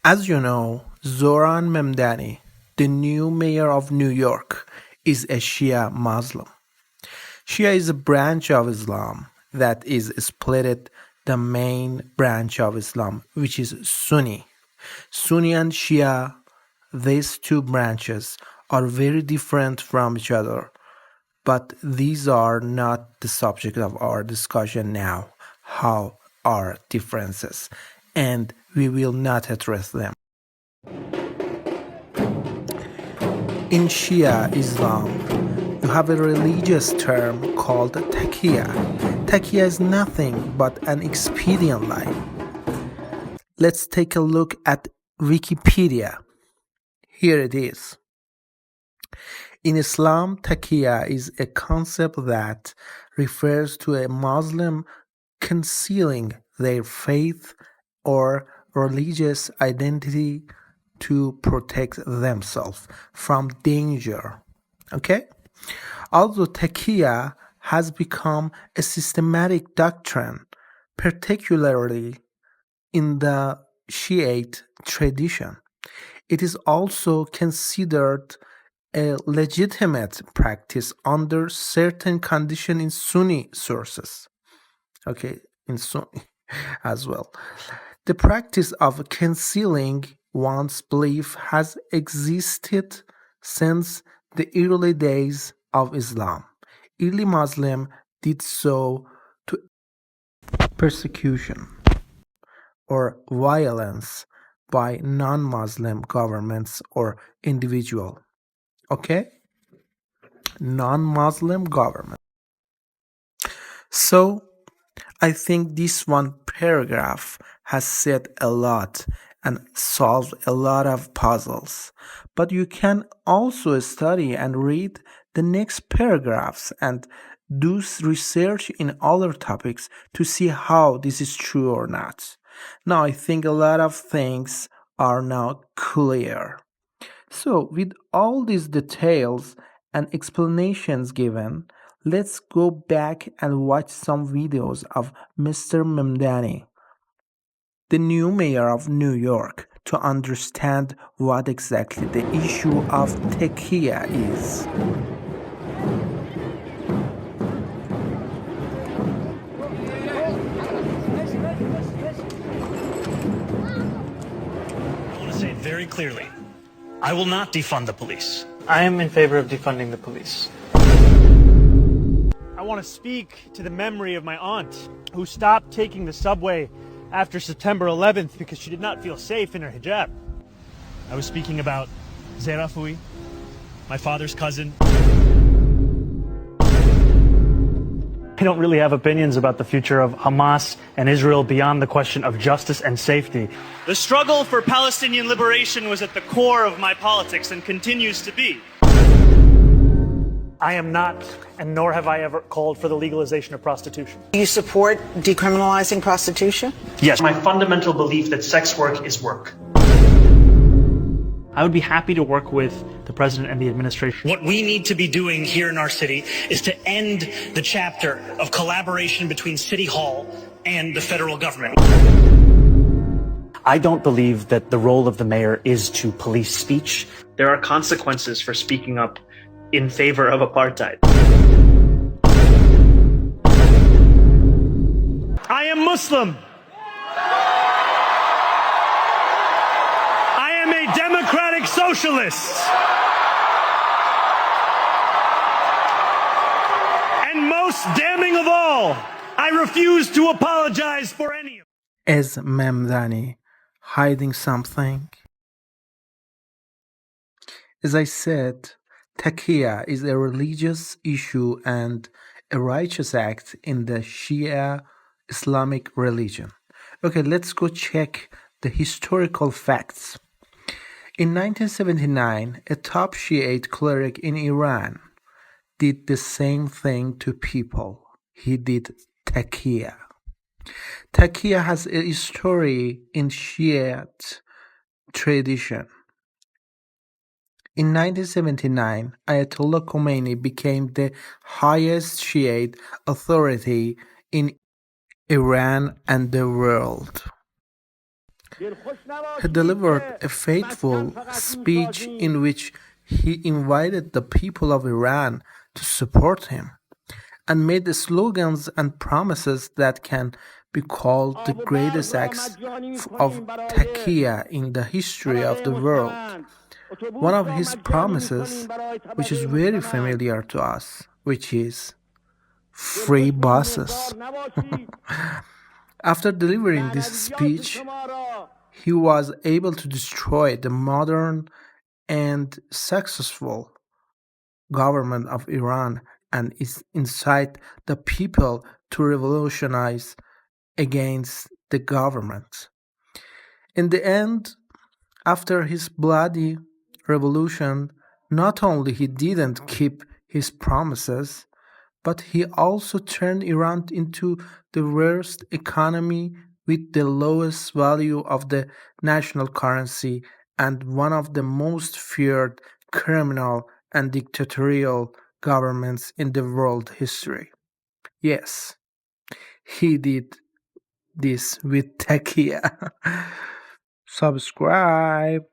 As you know, Zohran Mamdani, the new mayor of New York, is a Shia Muslim. Shia is a branch of Islam that is split the main branch of Islam, which is Sunni. Sunni and Shia, these two branches are very different from each other, but these are not the subject of our discussion now. How are differences? And we will not address them. In Shia Islam, you have a religious term called taqiyya. Taqiyya is nothing but an expedient lie. Let's take a look at Wikipedia. Here it is. In Islam, taqiyya is a concept that refers to a Muslim concealing their faith or religious identity to protect themselves from danger. Okay? Although taqiyya has become a systematic doctrine, particularly in the Shiite tradition, it is also considered a legitimate practice under certain conditions in Sunni sources. Okay, in Sunni as well. The practice of concealing one's belief has existed since the early days of Islam. Early Muslims did so to persecution or violence by non-Muslim governments or individual. Okay? Non-Muslim government. So, I think this one paragraph has said a lot and solved a lot of puzzles. But you can also study and read the next paragraphs and do research in other topics to see how this is true or not. Now, I think a lot of things are now clear. So, with all these details and explanations given, let's go back and watch some videos of Mr. Mamdani, the new mayor of New York, to understand what exactly the issue of taqiyya is. I want to say it very clearly. I will not defund the police. I am in favor of defunding the police. I want to speak to the memory of my aunt who stopped taking the subway after September 11th because she did not feel safe in her hijab. I was speaking about Zerafui, my father's cousin. I don't really have opinions about the future of Hamas and Israel beyond the question of justice and safety. The struggle for Palestinian liberation was at the core of my politics and continues to be. I am not, and nor have I ever called for the legalization of prostitution. Do you support decriminalizing prostitution? Yes, my fundamental belief that sex work is work. I would be happy to work with the president and the administration. What we need to be doing here in our city is to end the chapter of collaboration between City Hall and the federal government. I don't believe that the role of the mayor is to police speech. There are consequences for speaking up in favor of apartheid. I am Muslim. I am a democratic socialist. And most damning of all, I refuse to apologize for any of it. Is Mamdani hiding something? As I said, taqiyya is a religious issue and a righteous act in the Shia Islamic religion. Okay, let's go check the historical facts. In 1979, a top Shiite cleric in Iran did the same thing to people. He did taqiyya. Taqiyya has a story in Shiite tradition. In 1979, Ayatollah Khomeini became the highest Shiite authority in Iran and the world. He delivered a faithful speech in which he invited the people of Iran to support him and made slogans and promises that can be called the greatest acts of taqiyya in the history of the world. One of his promises, which is very familiar to us, which is free buses. After delivering this speech, he was able to destroy the modern and successful government of Iran and incite the people to revolutionize against the government. In the end, after his bloody revolution, not only he didn't keep his promises, but he also turned Iran into the worst economy with the lowest value of the national currency and one of the most feared criminal and dictatorial governments in the world history. Yes, he did this with Takia. Subscribe.